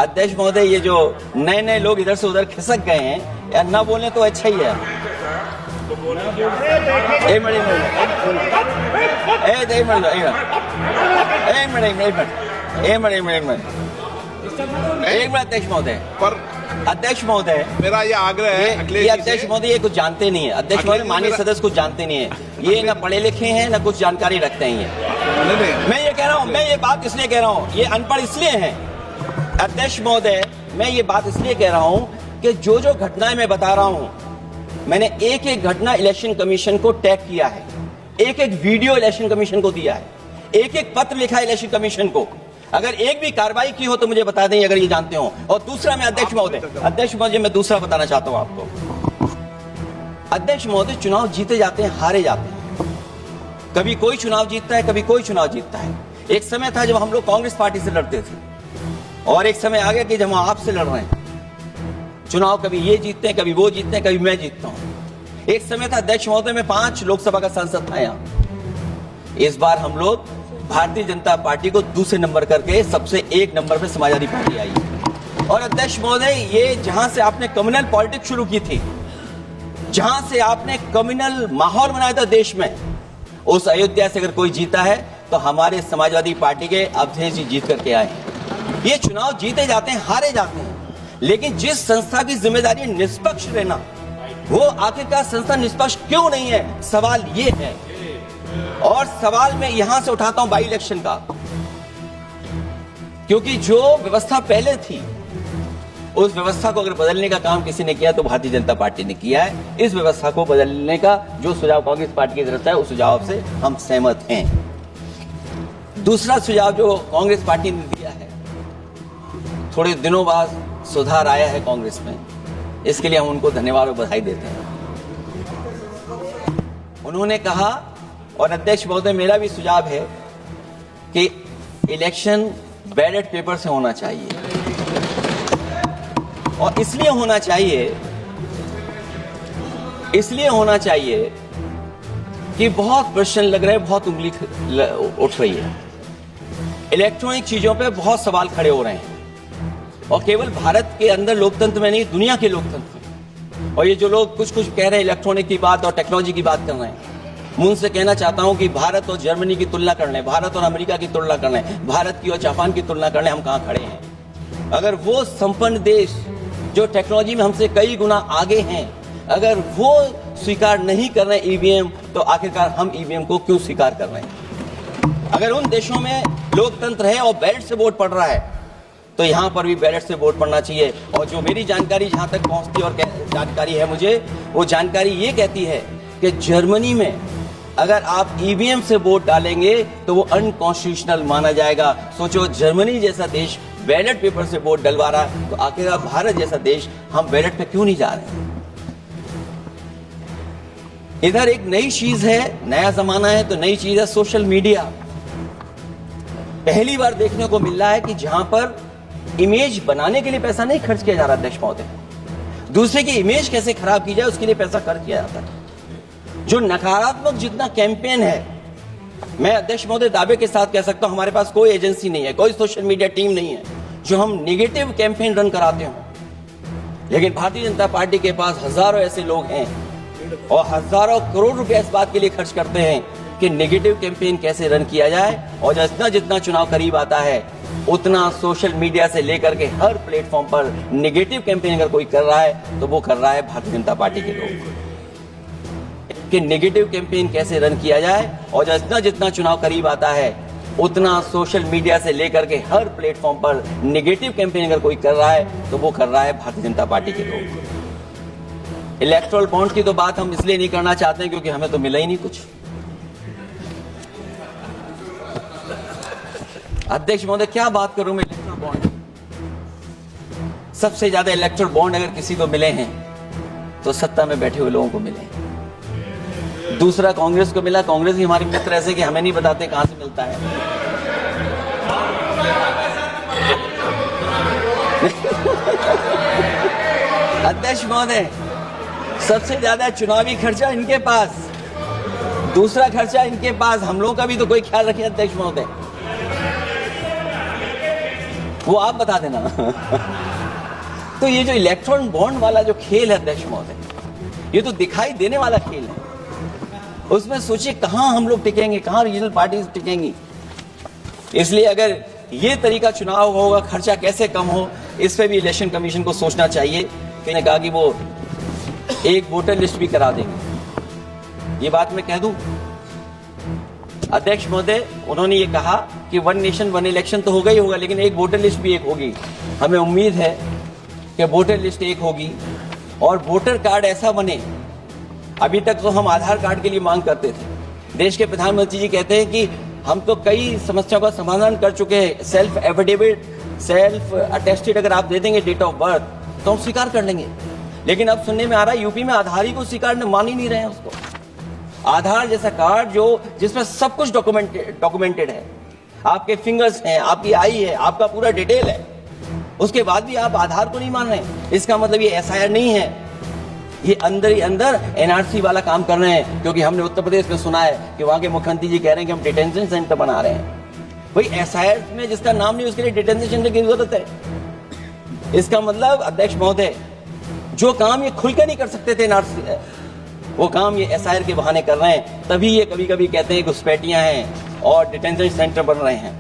अध्यक्ष महोदय, ये जो नए नए लोग इधर से उधर खिसक गए हैं, या ना बोले तो अच्छा ही है। एक मिनट अध्यक्ष महोदय, पर अध्यक्ष महोदय, मेरा ये आग्रह है ये अध्यक्ष महोदय ये कुछ जानते नहीं है। अध्यक्ष महोदय, माननीय सदस्य कुछ जानते नहीं है, ये ना पढ़े लिखे हैं ना कुछ जानकारी रखते हैं। मैं ये कह रहा हूँ, मैं ये बात इसलिए कह रहा हूँ, ये अनपढ़ इसलिए हैं। अध्यक्ष महोदय, मैं ये बात इसलिए कह रहा हूँ कि जो जो घटनाएं मैं बता रहा हूँ, मैंने एक एक घटना इलेक्शन कमीशन को टैग किया है, एक एक वीडियो इलेक्शन कमीशन को दिया है, एक एक पत्र लिखा है इलेक्शन कमीशन को। अगर एक भी कार्रवाई की हो तो मुझे बता दें, अगर ये जानते हो। और दूसरा, मैं अध्यक्ष महोदय मैं दूसरा बताना चाहता हूं आपको। अध्यक्ष महोदय, चुनाव जीते जाते हैं, हारे जाते हैं। कभी कोई चुनाव जीतता है, कभी कोई चुनाव जीतता है। एक समय था जब हम लोग कांग्रेस पार्टी से लड़ते थे, और एक समय आ गया कि जब हम आपसे लड़ रहे हैं। चुनाव कभी ये जीतते हैं, कभी वो जीतते हैं, कभी मैं जीतता हूं। एक समय था अध्यक्ष महोदय, में 5 लोकसभा का सांसद था यहां। इस बार हम लोग भारतीय जनता पार्टी को दूसरे नंबर करके सबसे 1 नंबर पे समाजवादी पार्टी आई। और अध्यक्ष महोदय, ये जहां से आपने कम्युनल पॉलिटिक्स शुरू की थी, जहां से आपने कम्युनल माहौल बनाया था देश में, उस अयोध्या से अगर कोई जीता है तो हमारे समाजवादी पार्टी के अवधेश जी जीत करके आए। ये चुनाव जीते जाते हैं, हारे जाते हैं, लेकिन जिस संस्था की जिम्मेदारी निष्पक्ष रहना, वो आखिरकार संस्था निष्पक्ष क्यों नहीं है, सवाल ये है। और सवाल मैं यहां से उठाता हूं बाई इलेक्शन का, क्योंकि जो व्यवस्था पहले थी, उस व्यवस्था को अगर बदलने का काम किसी ने किया तो भारतीय जनता पार्टी ने किया है। इस व्यवस्था को बदलने का जो सुझाव कांग्रेस पार्टी की तरफ से है, उस सुझाव से हम सहमत हैं। दूसरा सुझाव जो कांग्रेस पार्टी ने दिया है, थोड़े दिनों बाद सुधार आया है कांग्रेस में, इसके लिए हम उनको धन्यवाद और बधाई देते हैं। उन्होंने कहा, और अध्यक्ष महोदय मेरा भी सुझाव है, कि इलेक्शन बैलेट पेपर से होना चाहिए। और इसलिए होना चाहिए कि बहुत प्रश्न लग रहे हैं, बहुत उंगली उठ रही है, इलेक्ट्रॉनिक चीजों पे बहुत सवाल खड़े हो रहे हैं, और केवल भारत के अंदर लोकतंत्र में नहीं, दुनिया के लोकतंत्र में। और ये जो लोग कुछ कुछ कह रहे हैं इलेक्ट्रॉनिक की बात और टेक्नोलॉजी की बात कर रहे हैं, मैं उनसे कहना चाहता हूं कि भारत और जर्मनी की तुलना कर लें, भारत और अमेरिका की तुलना कर लें, भारत की और जापान की तुलना कर लें, हम कहां खड़े हैं। अगर वो संपन्न देश जो टेक्नोलॉजी में हमसे कई गुना आगे हैं, अगर वो स्वीकार नहीं कर रहे ईवीएम, तो आखिरकार हम ईवीएम को क्यों स्वीकार कर रहे हैं। अगर उन देशों में लोकतंत्र है और बैलेट से वोट पड़ रहा है, तो यहां पर भी बैलेट से वोट पड़ना चाहिए। और जो मेरी जानकारी जहां तक पहुंचती और जानकारी है मुझे, वो जानकारी ये कहती है कि जर्मनी में अगर आप ईवीएम से वोट डालेंगे तो वो अनकॉन्स्टिट्यूशनल माना जाएगा। सोचो, जर्मनी जैसा देश बैलेट पेपर से वोट डलवा रहा, तो आखिरकार भारत जैसा देश हम बैलेट पे क्यों नहीं जा रहे हैं। इधर एक नई चीज है, नया जमाना है, तो नई चीज है सोशल मीडिया। पहली बार देखने को मिल रहा है कि जहां पर इमेज बनाने के लिए पैसा नहीं खर्च किया जा रहा अध्यक्ष महोदय, दूसरे की इमेज कैसे खराब की जाए उसके लिए पैसा खर्च किया जाता है। जो नकारात्मक जितना कैंपेन है, मैं अध्यक्ष महोदय दावे के साथ कह सकता हूं, हमारे पास कोई एजेंसी नहीं है, कोई सोशल मीडिया टीम नहीं है जो हम नेगेटिव कैंपेन रन कराते हो। लेकिन भारतीय जनता पार्टी के पास हजारों ऐसे लोग हैं और हजारों करोड़ रुपए इस बात के लिए खर्च करते हैं कि नेगेटिव कैंपेन कैसे रन किया जाए। और जितना जितना चुनाव करीब आता है, उतना सोशल मीडिया से लेकर के हर प्लेटफॉर्म पर नेगेटिव कैंपेन अगर कोई कर रहा है, तो वो कर रहा है भारतीय जनता पार्टी के लोग, कि नेगेटिव कैंपेन कैसे रन किया जाए। और जितना जितना चुनाव करीब आता है, उतना सोशल मीडिया से लेकर के हर प्लेटफॉर्म पर नेगेटिव कैंपेन अगर कोई कर रहा है, तो वो कर रहा है भारतीय जनता पार्टी के लोग। इलेक्टोरल बॉन्ड की तो बात हम इसलिए नहीं करना चाहते हैं क्योंकि हमें तो मिला ही नहीं कुछ। अध्यक्ष महोदय, क्या बात करूं मैं इलेक्टोरल बॉन्ड। सबसे ज्यादा इलेक्टोरल बॉन्ड अगर किसी को मिले हैं तो सत्ता में बैठे हुए लोगों को मिले। दूसरा कांग्रेस को मिला, कांग्रेस ही हमारे मित्र ऐसे कि हमें नहीं बताते कहां से मिलता है। अध्यक्ष महोदय, सबसे ज्यादा चुनावी खर्चा इनके पास, दूसरा खर्चा इनके पास, हम लोगों का भी तो कोई ख्याल रखे अध्यक्ष महोदय। वो आप बता देना। तो ये जो इलेक्ट्रॉन बॉन्ड वाला जो खेल है अध्यक्ष महोदय, ये तो दिखाई देने वाला खेल है। उसमें सोचिए कहां हम लोग टिकेंगे, कहां रीजनल पार्टीज टिकेंगी। इसलिए अगर ये तरीका चुनाव होगा, खर्चा कैसे कम हो, इस पे भी इलेक्शन कमीशन को सोचना चाहिए। कि ने कहा कि वो एक वोटर लिस्ट भी करा देंगे, ये बात मैं कह दूं अध्यक्ष महोदय। उन्होंने ये कहा कि 1 नेशन 1 इलेक्शन तो होगा ही होगा, लेकिन एक वोटर लिस्ट भी एक होगी। हमें उम्मीद है कि वोटर लिस्ट एक होगी और वोटर कार्ड ऐसा बने। अभी तक तो हम आधार कार्ड के लिए मांग करते थे। देश के प्रधानमंत्री जी कहते हैं कि हम तो कई समस्याओं का समाधान कर चुके हैं। सेल्फ एफिडेविट, सेल्फ अटेस्टेड अगर आप दे देंगे डेट ऑफ बर्थ तो हम स्वीकार कर लेंगे। लेकिन अब सुनने में आ रहा है यूपी में आधार ही को स्वीकार मान ही नहीं रहे हैं उसको। आधार जैसा कार्ड जो जिसमें सब कुछ डॉक्यूमेंटेड है, आपके फिंगर्स हैं, आपकी आई है, आपका पूरा डिटेल है, उसके बाद भी आप आधार को नहीं मान रहे हैं। इसका मतलब ये एसआईआर नहीं है, ये अंदर ही अंदर एनआरसी वाला काम कर रहे हैं। क्योंकि हमने उत्तर प्रदेश में सुना है कि वहां के मुख्यमंत्री जी कह रहे हैं कि हम डिटेंशन सेंटर बना रहे हैं। भाई एसआईआर में जिसका नाम नहीं उसके लिए डिटेंशन सेंटर की जरूरत है। इसका मतलब अध्यक्ष महोदय, जो काम ये खुलकर नहीं कर सकते थे एनआरसी, वो काम ये एसआईआर के बहाने कर रहे हैं। तभी ये कभी कभी कहते हैं घुसपैठियां हैं और डिटेंशन सेंटर बन रहे हैं।